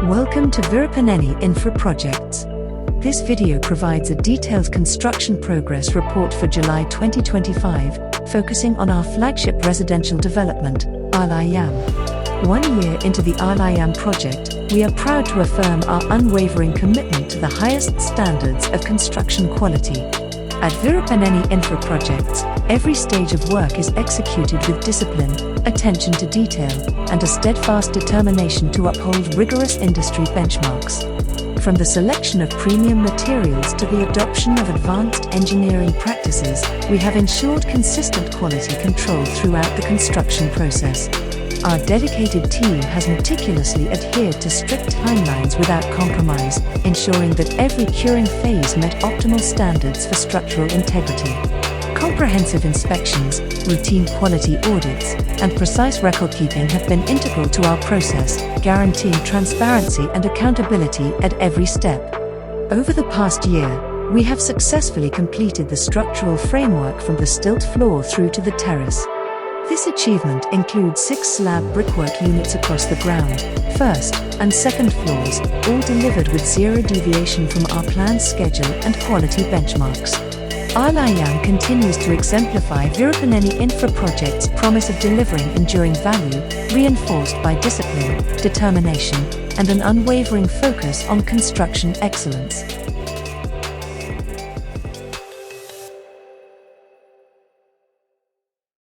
Welcome to Veerapaneni Infra Projects. This video provides a detailed construction progress report for July 2025, focusing on our flagship residential development, Aalayam. 1 year into the Aalayam project, we are proud to affirm our unwavering commitment to the highest standards of construction quality. At Veerapaneni Infra Projects, every stage of work is executed with discipline, attention to detail, and a steadfast determination to uphold rigorous industry benchmarks. From the selection of premium materials to the adoption of advanced engineering practices, we have ensured consistent quality control throughout the construction process. Our dedicated team has meticulously adhered to strict timelines without compromise, ensuring that every curing phase met optimal standards for structural integrity. Comprehensive inspections, routine quality audits, and precise record-keeping have been integral to our process, guaranteeing transparency and accountability at every step. Over the past year, we have successfully completed the structural framework from the stilt floor through to the terrace. This achievement includes 6 slab brickwork units across the ground, first and second floors, all delivered with zero deviation from our planned schedule and quality benchmarks. Aalayam continues to exemplify Veerapaneni Infra Projects' promise of delivering enduring value, reinforced by discipline, determination, and an unwavering focus on construction excellence.